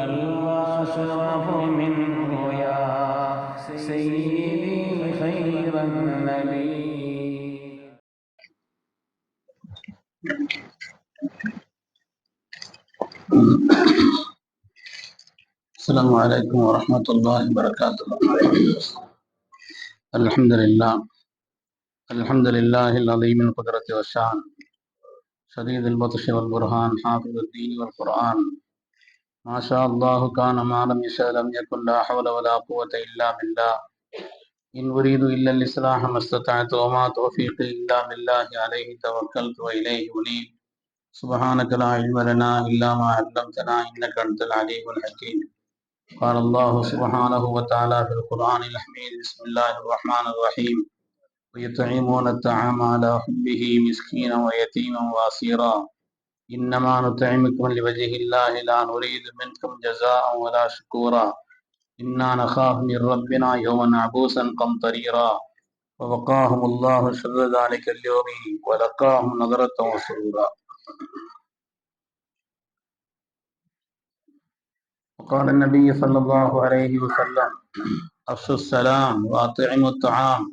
بل وأشرف منه يا سيدي خير النبي. السلام عليكم ورحمة الله وبركاته. الحمد لله العظيم القدرة والشان، شديد البطش والبرهان، حافظ الدين والقرآن. ما شاء الله كان، ما لم يشاء لم يكن، لا حول ولا قوة إلا بالله. إن أريد إلا الإصلاح ما استطعت، وما توفيقي إلا بالله، عليه توكلت وإليه أنيب. سبحانك لا علم لنا إلا ما علمتنا، إنك أنت العليم الحكيم. قال الله سبحانه وتعالى في القرآن الحميد: بسم الله الرحمن الرحيم. ويطعمون الطعام على حبه مسكينا ويتيما وأسيرا، إنما نطعمكم لوجه الله لا نريد منكم جزاء ولا شكورا، إنا نخاف من ربنا يوما عبوسا قمطريرا. ووقاهم الله شر ذلك اليوم ولقاهم نظرة وسرورا. وقال النبي صلى الله عليه وسلم: أفشوا السلام وأطعموا الطعام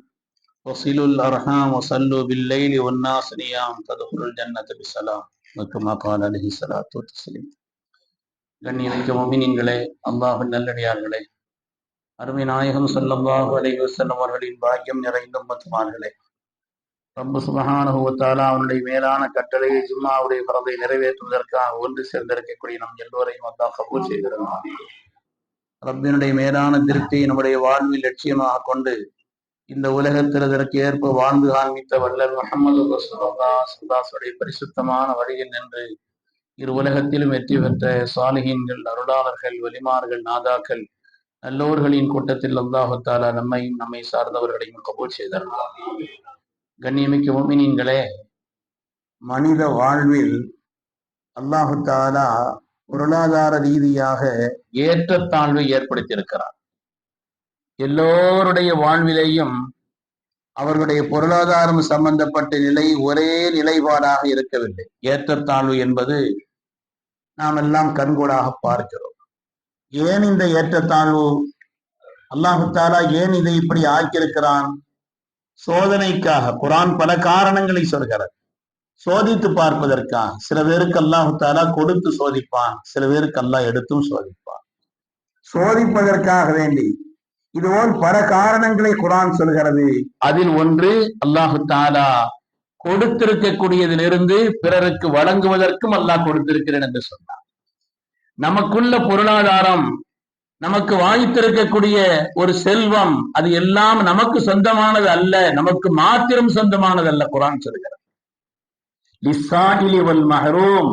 وصلوا الأرحام وصلوا بالليل والناس نيام تدخلوا الجنة بسلام. وكما قال عليه الصلاة والتسليم. கண்ணியமிக்க முஃமினீன்களே, அல்லாஹ்வின் நல்லடியார்களே, அருமை நாயகம் ஸல்லல்லாஹு அலைஹி வஸல்லம் அவர்களின் பாக்கியம் நிறைந்த உம்மத்துமார்களே, ரப்பு சுப்ஹானஹு வ தஆலா அவனுடைய மேலான கட்டளையை, ஜும்மாவுடைய ஃபர்தை நிறைவேற்றுவதற்காக ஒன்று சேர்ந்திருக்கக்கூடிய நம் எல்லோரையும் அல்லாஹ் கபூல் செய்திருந்தான். ரப்பினுடைய மேலான திருப்தியை நம்முடைய வாழ்வில் லட்சியமாக கொண்டு இந்த உலகத்தில் அதற்கு ஏற்ப வாழ்ந்து காண்பித்த வல்லல் முஹம்மது ரசூலுல்லாஹ் ஸல்லல்லாஹு அலைஹி பரிசுத்தமான வழியில் நின்று இரு உலகத்திலும் வெற்றி பெற்ற சாலிஹீன்கள், அருளாளர்கள், வலிமார்கள், நாதாக்கள், நல்லோர்களின் கூட்டத்தில் அல்லாஹு தஆலா நம்மையும் நம்மை சார்ந்தவர்களையும் கபூல் செய்தார்கள். கண்ணியமிக்க முஃமினீன்களே, மனித வாழ்வில் அல்லாஹு தஆலா பொருளாதார ரீதியாக ஏற்றத்தாழ்வை ஏற்படுத்தியிருக்கிறார். எல்லோருடைய வாழ்விலேயும் அவர்களுடைய பொருளாதாரம் சம்பந்தப்பட்ட நிலை ஒரே நிலைப்பாடாக இருக்கவில்லை. ஏற்றத்தாழ்வு என்பது நாம் எல்லாம் கண்கூடாக பார்க்கிறோம். ஏன் இந்த ஏற்றத்தாழ்வு? அல்லாஹு தஆலா ஏன் இதை இப்படி ஆக்கியிருக்கிறான்? சோதனைக்காக. குர்ஆன் பல காரணங்களை சொல்கிறது. சோதித்து பார்ப்பதற்காக. சில பேருக்கு அல்லாஹு தஆலா கொடுத்து சோதிப்பான், சில பேருக்கு அல்லாஹ் எடுத்தும் சோதிப்பான். சோதிப்பதற்காக வேண்டி இதுபோல் பல காரணங்களை குர்ஆன் சொல்கிறது. அதில் ஒன்று, அல்லாஹு தஆலா கொடுத்திருக்கக்கூடியதிலிருந்து பிறருக்கு வழங்குவதற்கும் அல்லாஹ் கொடுத்திருக்கிறேன் என்று சொன்னார். நமக்குள்ள பொருளாதாரம், நமக்கு வாய்த்திருக்கக்கூடிய ஒரு செல்வம், அது எல்லாம் நமக்கு சொந்தமானது அல்ல, நமக்கு மாத்திரம் சொந்தமானது அல்ல. குர்ஆன் சொல்கிறது, லிஸ்ஸாயிலி வல் மஹ்ரூம்.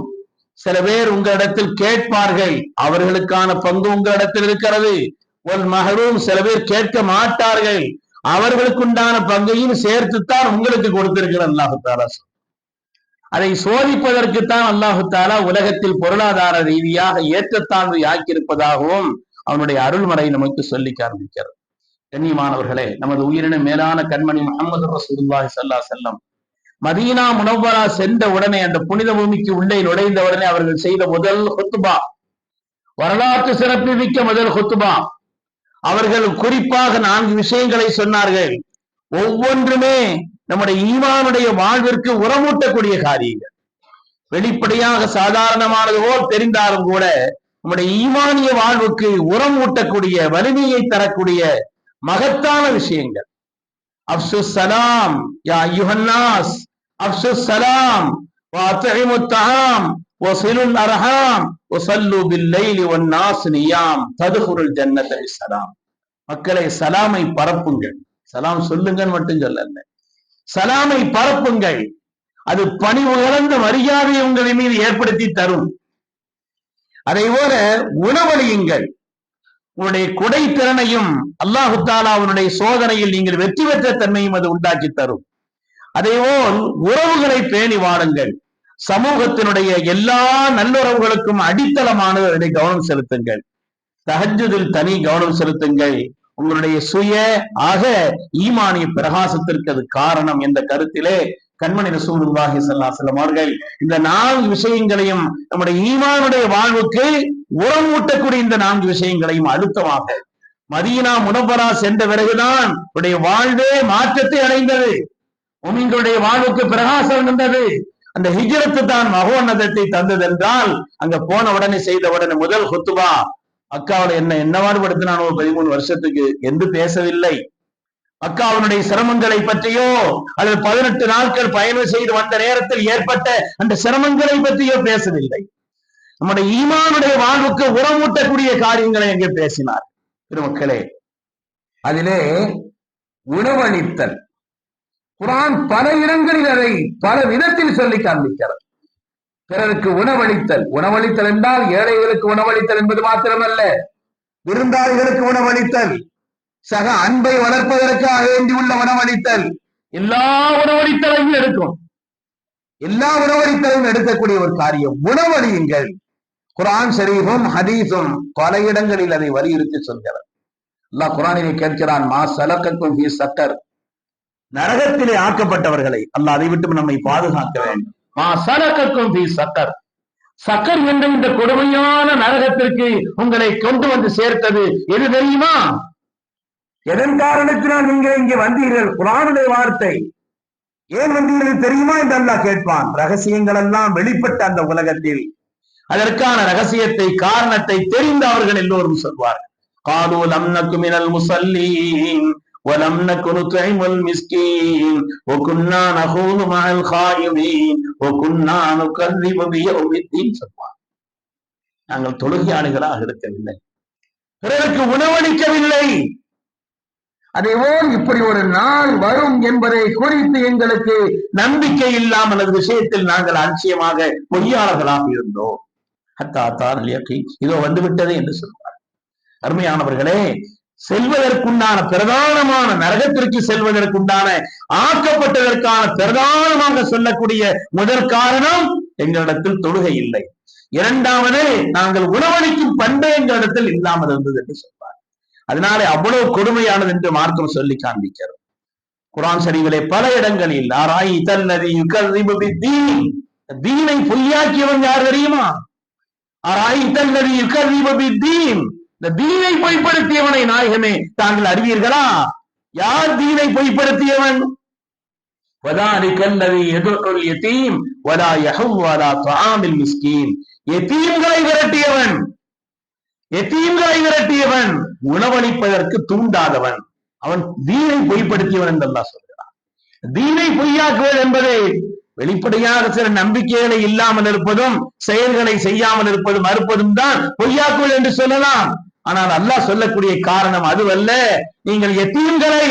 சில பேர் உங்க இடத்தில் கேட்பார்கள், அவர்களுக்கான பங்கு உங்க இடத்தில் இருக்கிறது. வல் மஹ்ரூம், சில பேர் கேட்க மாட்டார்கள், அவர்களுக்குண்டான பங்கையும் சேர்த்துத்தான் உங்களுக்கு கொடுத்திருக்கிறார் அல்லாஹு தஆலா. அதை சோதிப்பதற்குத்தான் அல்லாஹு தஆலா உலகத்தில் பொருளாதார ரீதியாக ஏற்றத்தாழ்வை ஆக்கியிருப்பதாகவும் அவனுடைய அருள்மறை நமக்கு சொல்லி காண்பிக்கிறது. கண்ணியமானவர்களே, நமது உயிரின மேலான கண்மணி முஹம்மது ரசூலுல்லாஹி ஸல்லல்லாஹு அலைஹி வஸல்லம் மதீனா முனவ்வரா சென்ற உடனே, அந்த புனித பூமிக்கு உள்ளே நுழைந்த உடனே அவர்கள் செய்த முதல் ஹுத்பா, வரலாற்று சிறப்புமிக்க முதல் ஹுத்பா. அவர்கள் குறிப்பாக 4 விஷயங்களை சொன்னார்கள். ஒவ்வொன்றுமே நம்முடைய ஈமானுடைய வாழ்விற்கு உரமூட்டக்கூடிய காரியங்கள். வெளிப்படையாக சாதாரணமானது போல் தெரிந்தாலும் கூட நம்முடைய ஈமானிய வாழ்வுக்கு உரம் ஊட்டக்கூடிய, வலிமையை தரக்கூடிய மகத்தான விஷயங்கள். அஃப்ஷுஸ் ஸலாம் யா அய்யுஹன் நாஸ், அஃப்ஷுஸ் ஸலாம் வ அத்இமுத் தஆம் வஸிலுல் அர்ஹாம் வஸல்லு பில்-லைலி வன்-நாஸ் நியாம் தத்குலுல் ஜன்னத பிஸ்ஸலாம். மக்களை, சலாமை பரப்புங்கள். சலாம் சொல்லுங்கன்னு மட்டும் சொல்லல, சலாமை பரப்புங்கள். அது பணிவு கலந்த மரியாதையை உங்களின் மீது ஏற்படுத்தி தரும். அதை போல உணவளியுங்கள். உங்களுடைய குடை திறனையும் அல்லாஹு தஆலா அவனுடைய சோதனையில் நீங்கள் வெற்றி பெற்ற தன்மையும் அது உண்டாக்கி தரும். அதேபோல் உறவுகளை பேணி வாழுங்கள். சமூகத்தினுடைய எல்லா நல்லுறவுகளுக்கும் அடித்தளமானவர்களை கவனம் செலுத்துங்கள். தஹஜ்ஜுதில் தனி கவனம் செலுத்துங்கள். உங்களுடைய சுய ஆக ஈமானிய பிரகாசத்திற்கு அது காரணம் என்ற கருத்திலே கண்மணி ரசூலுல்லாஹி ஸல்லல்லாஹு அலைஹி வஸல்லம் அவர்கள் இந்த 4 விஷயங்களையும் நம்முடைய ஈமானுடைய வாழ்வுக்கு உரம் ஊட்டக்கூடிய இந்த 4 விஷயங்களையும் அழுத்தமாக மதீனா முனவ்வரா சென்ற பிறகுதான் உடைய வாழ்வே மாற்றத்தை அடைந்தது. முஃமின்களுடைய வாழ்வுக்கு பிரகாசம் வந்தது. அந்த ஹிஜ்ரத்து தான் மகோன்னதத்தை தந்தது என்றால் அங்க போன உடனே செய்த உடனே முதல் குத்துபா மக்காவுல என்னவாறு படுத்தினானோ 13 வருஷத்துக்கு என்று பேசவில்லை. மக்காவினுடைய சிரமங்களை பற்றியோ அல்லது 18 நாட்கள் பயணம் செய்து வந்த நேரத்தில் ஏற்பட்ட அந்த சிரமங்களை பற்றியோ பேசவில்லை. நம்முடைய ஈமானுடைய வாழ்வுக்கு உரமூட்டக்கூடிய காரியங்களை அங்கே பேசினார். திருமக்களே, அதிலே உணவளித்தல் குர்ஆன் பல இடங்களில் அதை பல விதத்தில் சொல்லி காண்பிக்கிறது. பிறருக்கு உணவளித்தல் என்றால் ஏழைகளுக்கு உணவளித்தல் என்பது மாத்திரமல்ல, விருந்தாளிகளுக்கு உணவளித்தல், சக அன்பை வளர்ப்பதற்காக வேண்டியுள்ள உணவளித்தல், எல்லா உணவளித்தலையும் எடுக்கும். எல்லா உணவளித்தலையும் எடுக்கக்கூடிய ஒரு காரியம் உணவளியுங்கள். குர்ஆன் ஷரீஃபும் ஹதீஸும் பல இடங்களில் அதை வலியுறுத்தி சொல்கிறது. அல்லாஹ் குர்ஆனிலே கேட்கிறான், மா சலக்கக்கும் ஃபீ ஸக்கர், நரகத்திலே ஆக்கப்பட்டவர்களை அல்லாஹ் அதை விட்டு நம்மை பாதுகாக்க வேண்டும். மா சலக்கக்கும் ஃபீ ஸக்கர், சக்கர் என்ற இந்த கொடுமையான நரகத்திற்கு உங்களை கொண்டு வந்து சேர்த்தது எது தெரியுமா? எதன் காரணத்தினால் நீங்க இங்கே வந்தீர்கள்? குர்ஆனுடைய வார்த்தை. ஏன் வந்தீர்கள் தெரியுமா என்று அல்லாஹ் கேட்பான். ரகசியங்கள் எல்லாம் வெளிப்பட்ட அந்த உலகத்தில் அதற்கான ரகசியத்தை காரணத்தை தெரிந்த அவர்கள் எல்லோரும் சொல்வார்கள். காலு லம் நகு மினல் முஸல்லீன் வலம் நகு நுத்இமுல் மிஸ்கீன் வகுன்னா நஹூது மஅல் காயிமீன் வகுன்னா நுகذிபு பியௌமித்தீன் சொல்வார். நாங்கள் தொழுகையாளிகளாக இருக்கவில்லை, பிறருக்கு உணவளிக்கவில்லை. அதேபோல் இப்படி ஒரு நாள் வரும் என்பதை குறித்து எங்களுக்கு நம்பிக்கை இல்லாமல் அந்த விஷயத்தில் நாங்கள் அலட்சியமாக பொய்யாளர்களாக இருந்தோம். இதோ வந்துவிட்டது என்று சொல்வார். அருமையானவர்களே, செல்வதற்குண்டான பிரதானமான நரகத்திற்கு செல்வதற்குண்டான ஆக்கப்பட்டதற்கான பிரதானமாக சொல்லக்கூடிய முதல் காரணம் எங்களிடத்தில் தொழுகை இல்லை. இரண்டாவது, நாங்கள் உணவளிக்கும் பண்பு எங்களிடத்தில் இல்லாமல் இருந்தது என்று சொல்வார். அதனாலே அவ்வளவு கொடுமையானது என்று மார்க்கம் சொல்லி காண்பிக்கிறது. குர்ஆன் ஷரீஃபிலே பல இடங்களில் அராயிதல்லதி யுகذிபு பித்தீன், தீனை பொய்யாக்கியவன் யார் தெரியுமா? அராயிதல்லதி யுகذிபு பித்தீன், இந்த தீனை பொய்ப்படுத்தியவனை நாயகமே தாங்கள் அறிவீர்களா? யார் தீனை பொய்ப்படுத்தியவன்? வதாலிகல்லதி யதுல் யதீம் வலா யஹுவ் அலா தஆமில் மிஸ்கீன், யதீம்களை விரட்டியவன், உணவளிப்பதற்கு தூண்டாதவன், அவன் தீனை பொய்ப்படுத்தியவன் என்று அல்லாஹ் சொல்கிறான். தீனை பொய்யாக்குவது என்பதை வெளிப்படையாக சில நம்பிக்கைகளை இல்லாமல் இருப்பதும் செயல்களை செய்யாமல் இருப்பதும் மறுப்பதும் தான் பொய்யாக்குவது என்று சொல்லலாம். ஆனால் அல்லாஹ் சொல்லக்கூடிய காரணம் அதுவல்ல. நீங்கள் யதீம்களை,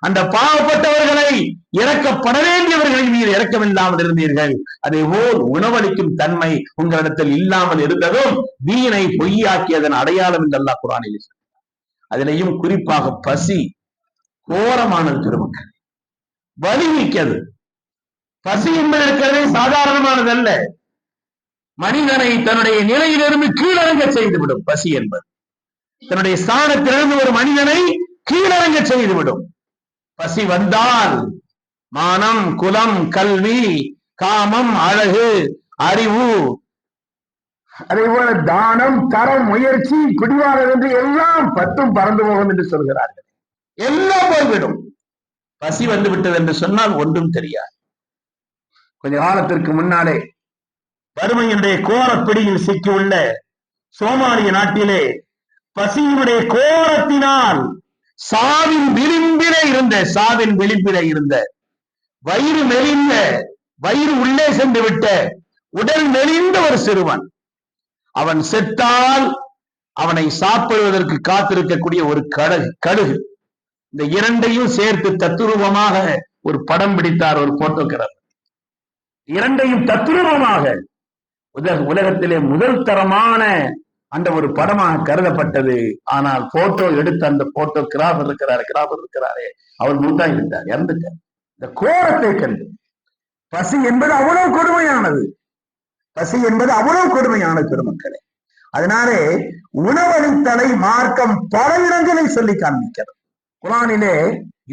அந்த பாவப்பட்டவர்களை, இறக்கப்பட வேண்டியவர்களின் மீது இரக்கமில்லாமல் இருந்தீர்கள். அதே போல் உணவளிக்கும் தன்மை உங்களிடத்தில் இல்லாமல் இருந்ததும் தீனை பொய்யாக்கியதன் அடையாளம் என்று அல்லாஹ் குர்ஆனில் சொல்கிறார். அதிலேயும் குறிப்பாக பசி கோரமானது திருமக்கள், வலிமிக்கது. பசி என்பது இருக்கிறதே சாதாரணமானதல்ல. மனிதனை தன்னுடைய நிலையிலிருந்து கீழறங்க செய்துவிடும். பசி என்பது தன்னுடைய ஸ்தானத்திலிருந்து ஒரு மனிதனை கீழறங்க செய்துவிடும். பசி வந்தால் மானம், குலம், கல்வி, காமம், அழகு, அறிவு, அதேபோல தானம், தரம், முயற்சி, குடிவாரம் என்று எல்லாம் பத்தும் பறந்து போகும் என்று சொல்கிறார்கள். எல்லாம் போய்விடும். பசி வந்து விட்டது என்று சொன்னால் ஒன்றும் தெரியாது. கொஞ்ச காலத்திற்கு முன்னாலே வறுமையினுடைய கோரப்பிடியில் சிக்கியுள்ள சோமாலிய நாட்டிலே பசியினுடைய கோரத்தினால் சாவின் விளிம்பிலே இருந்த வயிறு மெலிந்த, வயிறு உள்ளே சென்று விட்ட, உடல் மெலிந்த ஒரு சிறுவன், அவன் செத்தால் அவனை சாப்பிடுவதற்கு காத்திருக்கக்கூடிய ஒரு கடுகு, இந்த இரண்டையும் சேர்த்து தத்துரூபமாக ஒரு படம் பிடித்தார் ஒரு போட்டோகிராஃபர். இரண்டையும் தத்துரூபமாக உலகத்திலே முதல் தரமான அந்த ஒரு படமாக கருதப்பட்டது. ஆனால் போட்டோ எடுத்த அந்த போட்டோகிராஃபர் இருக்கிறாரே, அவர் மூத்தாகி விட்டார், இறந்துட்டார். இந்த கோரத்தை கண்டு பசி என்பது அவ்வளவு கொடுமையானது. பசி என்பது அவ்வளவு கொடுமையானது பெருமக்களே. அதனாலே உணவளித்தலை மார்க்கம் பல இடங்களில் சொல்லி காண்பிக்கிறது. குர்ஆனிலே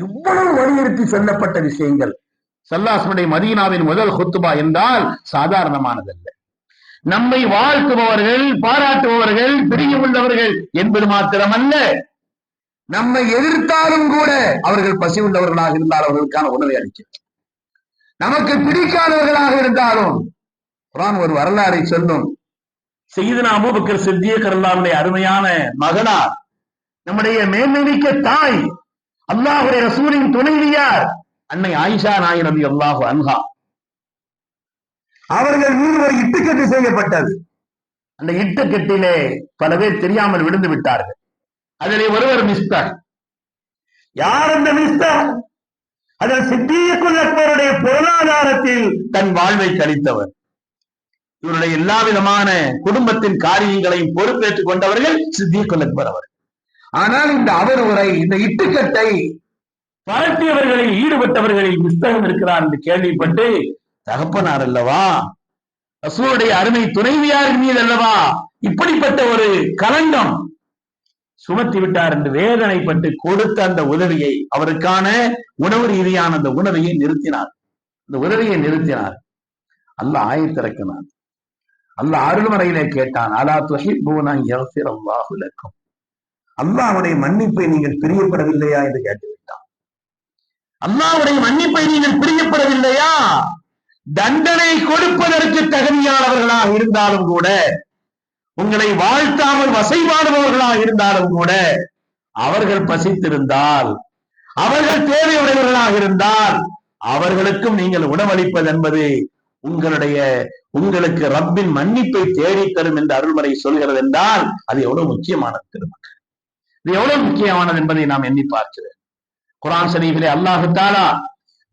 இவ்வளவு வலியுறுத்தி சொல்லப்பட்ட விஷயங்கள் ஸல்லல்லாஹு மதீனாவின் முதல் குத்துபா என்றால் சாதாரணமானதல்ல. நம்மை வாழ்த்துபவர்கள், பாராட்டுபவர்கள், பிரியமுள்ளவர்கள் என்பது மாத்திரமல்ல, நம்மை எதிர்த்தாலும் கூட அவர்கள் பசி உள்ளவர்களாக இருந்தால் அவர்களுக்கான உணவை அளிக்கிறார். நமக்கு பிடிக்காதவர்களாக இருந்தாலும் குர்ஆன் ஒரு வரலாறை சொல்லும். சய்யிதுனா அபூபக்கர் சித்திக் ரலியல்லாஹு அருமையான மகனார், நம்முடைய மேன்மைமிக்க தாய், அல்லாஹ்வுடைய ரசூலின் துணைவியார் அன்னை ஆயிஷா நாயகி ரலியல்லாஹு அன்ஹா, அவர்கள் மீது ஒரு இட்டுக்கட்டு செய்யப்பட்டது. அந்த இட்டுக்கட்டிலே பல பேர் தெரியாமல் விழுந்து விட்டார்கள். அதிலே ஒருவர் மிஸ்தர். யார் அந்த மிஸ்தர்? அதில் சித்திக்குல் அக்பருடைய பொருளாதாரத்தில் தன் வாழ்வை கழித்தவர். இவருடைய எல்லா விதமான குடும்பத்தின் காரியங்களையும் பொறுப்பேற்றுக் கொண்டவர்கள் சித்திக்குல் அக்பர் அவர். ஆனால் இந்த அவர்வரை, இந்த இட்டுக்கட்டை பரட்டியவர்களில் ஈடுபட்டவர்களில் புஸ்தகம் இருக்கிறார் என்று கேள்விப்பட்டு, தகப்பனார் அல்லவா, ரசூலுடைய அருமை துணைவியாரின் மீது அல்லவா இப்படிப்பட்ட ஒரு களங்கம் சுமத்தி விட்டார் என்று வேதனைப்பட்டு கொடுத்த அந்த உதவியை, அவருக்கான உணவு ரீதியான அந்த உணவையை நிறுத்தினார். அந்த உதவியை நிறுத்தினார். அல்லாஹ் ஆயத்திறக்கினான். அல்லாஹ் அருள்மறையிலே கேட்டான், அலா துஹிப்பூன யக்ஃபிரல்லாஹு லக்கும், அல்லாஹ்வுடைய மன்னிப்பை நீங்கள் பிரியப்படவில்லையா என்று கேட்டுவிட்டான். அல்லாஹ்வுடைய மன்னிப்பை நீங்கள் பிரியப்படவில்லையா? தண்டனை கொடுப்பதற்கு தகுதியானவர்களாக இருந்தாலும் கூட, உங்களை வாழ்த்தாமல் வசைபாடுபவர்களாக இருந்தாலும் கூட, அவர்கள் பசித்திருந்தால், அவர்கள் தேவையுடையவர்களாக இருந்தால், அவர்களுக்கும் நீங்கள் உணவளிப்பது என்பது உங்களுக்கு ரப்பின் மன்னிப்பை தேடித்தரும் என்று அருள்மறை சொல்கிறது என்றால் அது எவ்வளவு முக்கியமானது திருமக்கள். இது எவ்வளவு முக்கியமானது என்பதை நாம் எண்ணி பார்க்கிறோம். குர்ஆன் ஷரீஃபிலே அல்லாஹ் தஆலா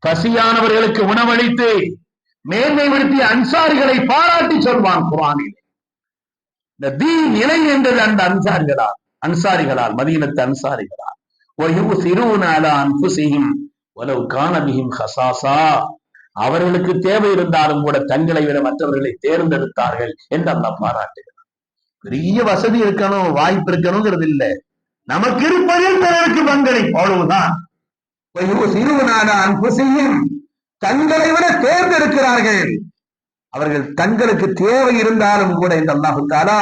பசியானவர்களுக்கு உணவளித்து மேன்மைப்படுத்திய அன்சாரிகளை பாராட்டி சொல்வான் குர்ஆனில். இந்த தீன் நிலை என்றது அந்த அன்சாரிகளால் மதீனத்து அன்சாரிகளால். வயுஸிரூன அலா அன்ஃபுஸிஹிம் வலவ் கான பிஹிம் ஹஸாஸா, அவர்களுக்கு தேவை இருந்தாலும் கூட தங்களை விட மற்றவர்களை தேர்ந்தெடுத்தார்கள் என்று அல்லாஹ் பாராட்டுகிறார். பெரிய வசதி இருக்கணும், வாய்ப்பு இருக்கணுங்கிறது இல்லை, நமக்கு இருப்பதில் பிறருக்கு பங்களிப்பு, அவ்வளவுதான். வயுஸிரூன அலா அன்ஃபுஸிஹிம், தங்களை விட தேர்ந்தெடுக்கிறார்கள். அவர்கள் தங்களுக்கு தேவை இருந்தாலும் கூட இந்த அல்லாஹ் தஆலா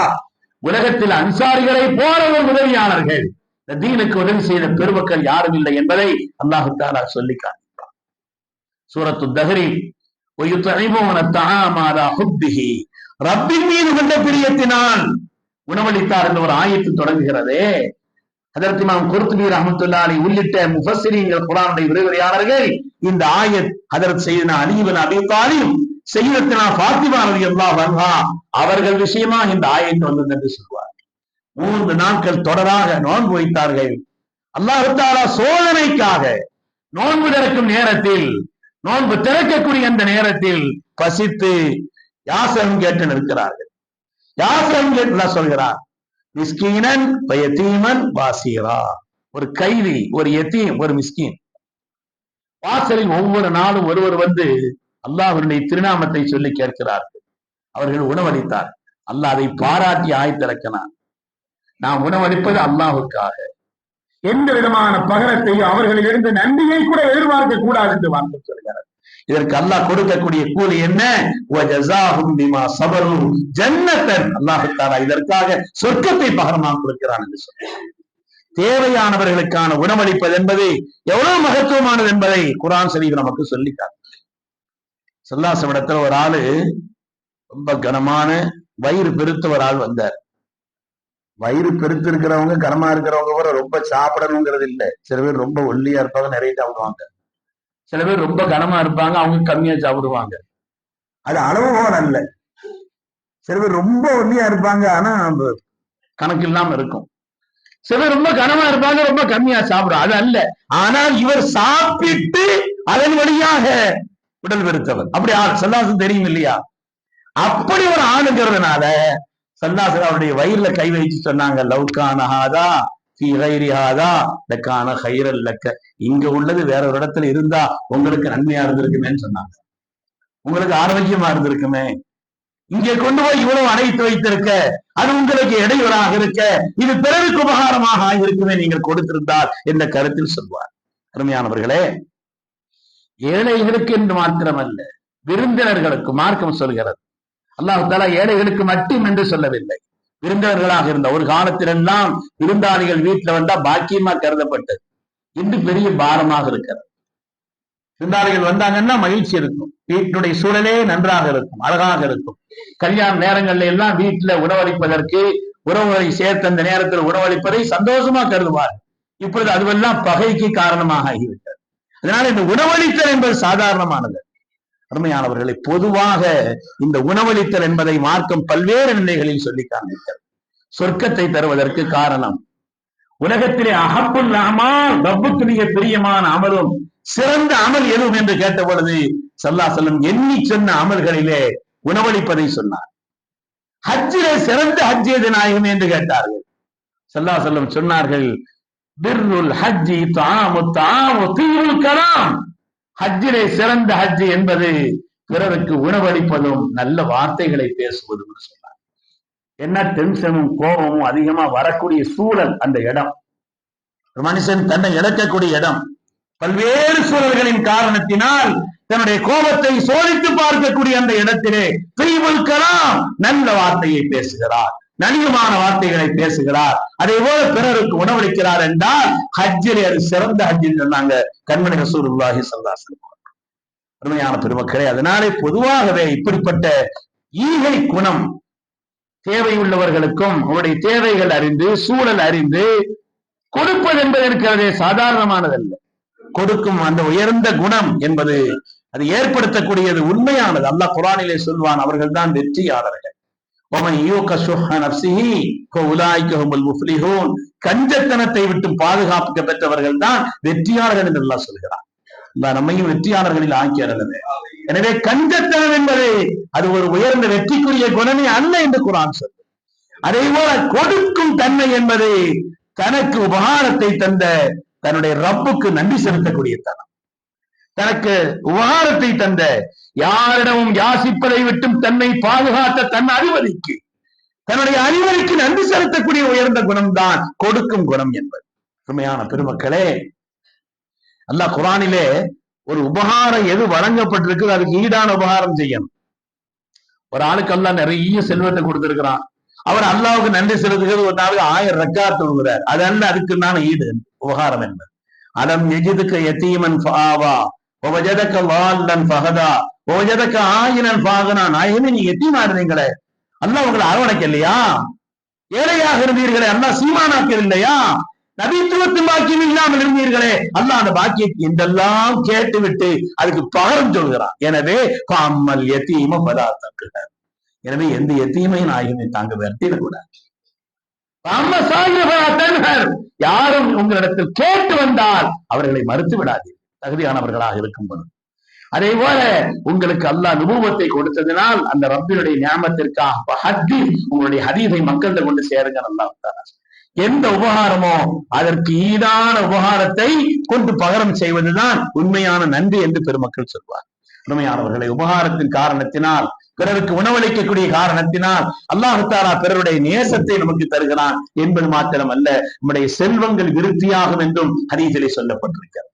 உலகத்தில் அன்சாரிகளை போல ஒரு உதவியாளர்கள், இந்த தீனுக்கு உதவி செய்த பெருமக்கள் யாரும் இல்லை என்பதை அல்லாஹ் தஆலா சொல்லி காண்பித்தார். சூரத்து தஹ்ரி, வயுத்இமூன தஆம அலா ஹுப்பிஹி, ரப்பின் மீது கொண்ட பிரியத்தினால் உணவளித்தார் என்ற ஒரு ஆயத்து தொடங்குகிறதே. ஹஜ்ரத் இமாம் குர்துபி ரஹ்மத்துல்லாஹி அலைஹி உள்ளிட்ட முஃபஸ்ஸிரீன்கள், குர்ஆனுடைய விரிவுரையாளர்கள் இந்த ஆயத் ஹஜ்ரத் சய்யிதுனா அலி இப்னு அபீ தாலிப், சய்யிதத்துனா ஃபாத்திமா ரலியல்லாஹு அன்ஹா அவர்கள் விஷயமாக இந்த ஆயத்து வந்தது என்று சொல்வார். 3 நாட்கள் தொடராக நோன்பு வைத்தார்கள். அல்லாஹ் தஆலா சோதனைக்காக நோன்பு திறக்கும் நேரத்தில், நோன்பு திறக்கக்கூடிய அந்த நேரத்தில் பசித்து யாசகம் கேட்டு நிற்கிறார்கள். யாசகம் கேட்டு சொல்கிறார், மிஸ்கீனன் யதீமன் வாசீரா, ஒரு கைதி, ஒரு யதீம், ஒரு மிஸ்கீன். வாசலில் ஒவ்வொரு நாளும் ஒருவர் வந்து அல்லாஹ்வுடைய திருநாமத்தை சொல்லி கேட்கிறார்கள். அவர்கள் உணவளித்தார். அல்லாஹ் அதை பாராட்டி ஆயத்திறக்கினான். நாம் உணவளிப்பது அல்லாஹ்வுக்காக, எந்த விதமான பகரத்தையும் அவர்களிலிருந்து நன்றியை கூட எதிர்பார்க்க கூடாது என்று வார்த்தை சொல்கிறார். இதற்கு அல்லாஹ் கொடுக்கக்கூடிய கூலி என்ன? வஜஸாஹும் பிமா ஸபரு ஜன்னத்தன், அல்லாஹ் தஆலா இதற்காக சொர்க்கத்தை பகரமாக கொடுக்கிறான் என்று சொல்றார். தேவையானவர்களுக்கான உணவளிப்பது என்பது எவ்வளவு மகத்துவமானது என்பதை குர்ஆன் ஷரீஃப் நமக்கு சொல்லிக்காட்டு. ஸல்லல்லாஹு அலைஹி வஸல்லம் ஒரு ஆளு ரொம்ப கனமான வயிறு பெருத்த ஒரு ஆள் வந்தார். வயிறு பெருத்து இருக்கிறவங்க, கனமா இருக்கிறவங்க கூட ரொம்ப சாப்பிடணுங்கிறது இல்லை. சில பேர் ரொம்ப ஒல்லியா இருப்பாங்க, நிறைய சாப்பிடுவாங்க. சில பேர் ரொம்ப கனமா இருப்பாங்க, அவங்க கம்மியா சாப்பிடுவாங்க. அது அளவுகோல் அல்ல. சில பேர் ரொம்ப ஒல்லியா இருப்பாங்க, ஆனா கணக்கு இல்லாம இருக்கும். சில பேர் ரொம்ப கனமா இருப்பாங்க, ரொம்ப கம்மியா சாப்பிடும், அது அல்ல. ஆனால் இவர் சாப்பிட்டு அதன் வழியாக உடல் பெருத்தவர். அப்படி ஆள் ஸல்லல்லாஹு தெரியும் இல்லையா? அப்படி ஒரு ஆளுங்கிறதுனால ஸல்லல்லாஹு அவருடைய வயிறுல கை வைத்து சொன்னாங்க, லவ்கான ஹாதா ஃபீ கைரி ஹாதா லகான கைரல் லக்க, இங்க உள்ளது வேற ஒரு இடத்துல இருந்தா உங்களுக்கு நன்மையா இருந்திருக்குமேன்னு சொன்னாங்க. உங்களுக்கு ஆரோக்கியமா இருந்திருக்குமே, இங்கே கொண்டு போய் இவ்வளவு அடைத்து வைத்திருக்க, அது உங்களுக்கு இடையூறாக இருக்க, இது பிறருக்கு உபகாரமாக இருக்குமே நீங்கள் கொடுத்திருந்தால் என்ற கருத்தில் சொல்வார். அருமையானவர்களே, ஏழைகளுக்கு என்று மாத்திரமல்ல, விருந்தினர்களுக்கு மார்க்கம் சொல்கிறது. அல்லாஹ் தஆலா ஏழைகளுக்கு மட்டும் என்று சொல்லவில்லை. விருந்தினர்களாக இருந்த ஒரு காலத்திலெல்லாம் விருந்தாளிகள் வீட்டுல வந்தா பாக்கியமா கருதப்பட்டது. இன்று பெரிய பாரமாக இருக்கிறது. விருந்தாளிகள் வந்தாங்கன்னா மகிழ்ச்சி இருக்கும், வீட்டினுடைய சூழலே நன்றாக இருக்கும், அழகாக இருக்கும். கல்யாண நேரங்கள்ல எல்லாம் வீட்டுல உணவளிப்பதற்கு, உறவுகளை சேர்த்த அந்த நேரத்தில் உணவளிப்பதை சந்தோஷமா கருதுவார். இப்பொழுது அதுவெல்லாம் பகைக்கு காரணமாக ஆகிவிட்டது. அதனால இந்த உணவளித்தல் என்பது சாதாரணமானது. அருமையானவர்களை, பொதுவாக இந்த உணவளித்தல் என்பதை மார்க்கம் பல்வேறு நிலைகளில் சொல்லி காண்பித்தது. சொர்க்கத்தை தருவதற்கு காரணம், உலகத்திலே அஹப்புல் அமால், ரப்புக்கு மிக பிரியமான அமலும் சிறந்த அமல் எதுவும் என்று கேட்ட பொழுது ஸல்லல்லாஹு அலைஹி வஸல்லம் எண்ணி சொன்ன அமல்களிலே உணவளிப்பதை சொன்னார். ஹஜ்ஜிலே சிறந்த ஹஜ் எது நாயகம் என்று கேட்டார்கள். ஸல்லல்லாஹு அலைஹி வஸல்லம் சொன்னார்கள், பிர்ருல் ஹஜ்ஜி தஆமு தஆமு தீருல் கலாம். ஹஜ்ஜிலே சிறந்த ஹஜ் என்பது பிறருக்கு உணவளிப்பதும் நல்ல வார்த்தைகளை பேசுவதும் சொன்னார். என்ன டென்ஷனும் கோபமும் அதிகமா வரக்கூடிய சூழல் அந்த இடம், ஒரு மனுஷன் தன்னை இழக்கக்கூடிய இடம். பல்வேறு சூழல்களின் காரணத்தினால் தன்னுடைய கோபத்தை சோதித்து பார்க்கக்கூடிய அந்த இடத்திலே தீருல் கலாம், நல்ல வார்த்தையை பேசுகிறார், நலிவுமான வார்த்தைகளை பேசுகிறார். அதே போல பிறருக்கு உணவளிக்கிறார் என்றால் ஹஜ்ஜிலே அது சிறந்த ஹஜ்ஜின்னு சொன்னாங்க கண்மணி ரசூலுல்லாஹி ஸல்லல்லாஹு அலைஹி வஸல்லம். அருமையான பெருமக்களே, அதனாலே பொதுவாகவே இப்படிப்பட்ட ஈகை குணம் தேவை உள்ளவர்களுக்கும் அவருடைய தேவைகள் அறிந்து சூழல் அறிந்து கொடுப்பது என்பது இருக்கிறதே சாதாரணமானதல்ல. கொடுக்கும் அந்த உயர்ந்த குணம் என்பது அது ஏற்படுத்தக்கூடியது உண்மையானது. அல்லாஹ் குர்ஆனிலே சொல்வான், அவர்கள் தான் வெற்றியாளர்கள். கஞ்சத்தனத்தை விட்டு பாதுகாக்க பெற்றவர்கள் தான் வெற்றியாளர்கள் என்று அல்லாஹ் சொல்கிறார். நம்மையும் வெற்றியாளர்களில் ஆக்கியறது. எனவே கஞ்சத்தனம் என்பது அது ஒரு உயர்ந்த வெற்றிக்குரிய குணமே அல்ல என்று குர்ஆன் சொல்லுது. அதே போல கொடுக்கும் தன்மை என்பது தனக்கு உபகாரத்தை தந்த தன்னுடைய ரப்புக்கு நன்றி செலுத்தக்கூடிய தனம். தனக்கு உபகாரத்தை தந்த, யாரிடமும் யாசிப்பதை விட்டும் தன்னை பாதுகாத்த தன் அதிபதிக்கு, தன்னுடைய அதிபதிக்கு நன்றி செலுத்தக்கூடிய உயர்ந்த குணம்தான் கொடுக்கும் குணம் என்பது. உண்மையான பெருமக்களே, அல்லாஹ் குர்ஆனிலே ஒரு உபகாரம் எது வழங்கப்பட்டிருக்கு அதுக்கு ஈடான உபகாரம் செய்யணும். ஒரு ஆளுக்கு அல்லாஹ் நிறைய செல்வத்தை கொடுத்திருக்கிறான், அவர் அல்லாஹ்வுக்கு நன்றி செலுத்துகிறது ஒரு நாளுக்கு 1000 ரக்காத் தொழுகிறார், அது அல்ல அதுக்கு நான் ஈடு உபகாரம் என்பது. அலம் யஜிதுக யதீமன் ஃபஆவா வவஜதக லால்லன் ஃபஹதா வவஜதக ஆயினன் ஃபாகனா. நாயகமே, நீ யதீமா இருந்தீங்களே, அல்லாஹ் உங்களை அரவணைக்கலையா? ஏழையாக இருந்தீர்களே, அல்லாஹ் சீமானாக்கவில்லையா? நபித்துவத்தின் பாக்கியம் இல்லாமல் இருந்தீர்களே, அல்லாஹ் அந்த பாக்கியத்தை என்றெல்லாம் கேட்டுவிட்டு அதுக்கு பகரம் சொல்கிறான். எனவே ஃபஅம்மல் யதீம ஃபலா தக்ஹர். எனவே எந்த யதீமையும் நாயகமே தாங்க விரட்டிடக்கூடாது. யாரும் உங்களிடத்தில் கேட்டு வந்தால் அவர்களை மறுத்து விடாதீர்கள், தகுதியானவர்களாக இருக்கும் பொழுது. அதே போல உங்களுக்கு அல்லாஹ் நுபுவத்தை கொடுத்ததினால் அந்த ரப்பினுடைய நியாமத்திற்காக உங்களுடைய ஹதீஸை மக்கள்கிட்ட கொண்டு சேருங்க. அல்லாஹ் எந்த உபகாரமோ அதற்கு ஈடான உபகாரத்தை கொண்டு பகரம் செய்வதுதான் உண்மையான நன்றி என்று பெருமக்கள் சொல்வார். உண்மையானவர்களை, உபகாரத்தின் காரணத்தினால், பிறருக்கு உணவளிக்கக்கூடிய காரணத்தினால் அல்லாஹ் தஆலா பிறருடைய நேசத்தை நமக்கு தருகிறான் என்பது மாத்திரமல்ல, நம்முடைய செல்வங்கள் விருத்தியாகும் என்றும் ஹதீஸிலே சொல்லப்பட்டிருக்கிறது.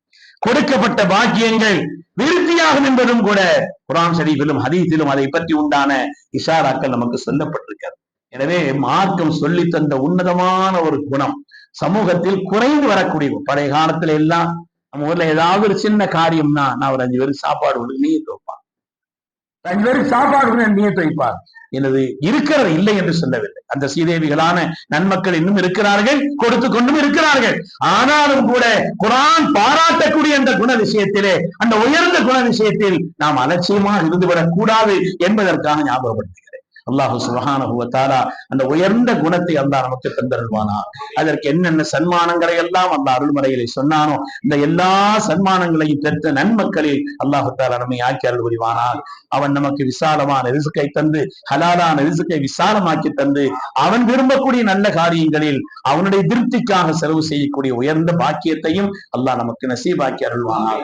கொடுக்கப்பட்ட பாக்கியங்கள் விருத்தியாகும் என்பதும் கூட குர்ஆன் ஷரீஃபிலும் ஹதீஸிலும் அதை பற்றி உண்டான இஷாராக்கள் நமக்கு சொல்லப்பட்டிருக்கிறது. எனவே மார்க்கம் சொல்லி தந்த உன்னதமான ஒரு குணம் சமூகத்தில் குறைந்து வரக்கூடிய. பழைய காலத்துல எல்லாம் நம்ம ஊர்ல ஏதாவது ஒரு சின்ன காரியம்னா நான் ஒரு 5 பேருக்கு சாப்பாடு நீயத்து வைப்பான், 5 பேருக்கு சாப்பாடு நீயத்து வைப்பார். எனது இருக்கிறது இல்லை என்று சொல்லவில்லை. அந்த சீதேவிகளான நன்மக்கள் இன்னும் இருக்கிறார்கள், கொடுத்து கொண்டும் இருக்கிறார்கள். ஆனாலும் கூட குர்ஆன் பாராட்டக்கூடிய அந்த குண விஷயத்திலே, அந்த உயர்ந்த குண விஷயத்தில் நாம் அலட்சியமாக இருந்துவிடக் கூடாது என்பதற்காக ஞாபகப்படுத்துகிறேன். அல்லாஹ் சுப்ஹானஹு வ தஆலா அந்த உயர்ந்த குணத்தை அல்லாஹ் நமக்கு தந்தருள்வானா. அதற்கு என்னென்ன சன்மானங்களை எல்லாம் அல்லாஹ் அருள்மறையிலே சொன்னானோ இந்த எல்லா சன்மானங்களையும் பெற்ற நன்மக்களில் அல்லாஹ் தஆலா நம்மை ஆக்கி அருள் புரிவானாக. அவன் நமக்கு விசாலமான ரிஸ்கை தந்து, ஹலாலான ரிஸ்கை விசாலமாக்கி தந்து, அவன் விரும்பக்கூடிய நல்ல காரியங்களில் அவனுடைய திருப்திக்காக செலவு செய்யக்கூடிய உயர்ந்த பாக்கியத்தையும் அல்லாஹ் நமக்கு நசீபாக்கி அருள்வானாக.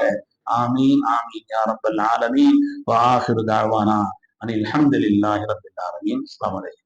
ஆமீன் ஆமீன் யா ரப்பல் ஆலமீன். வ ஆகிரு தஅவானா அல்ஹம்துலில்லாஹி ரப்பில் ஆலமீன். அஸ்ஸலாமு அலைக்கும்.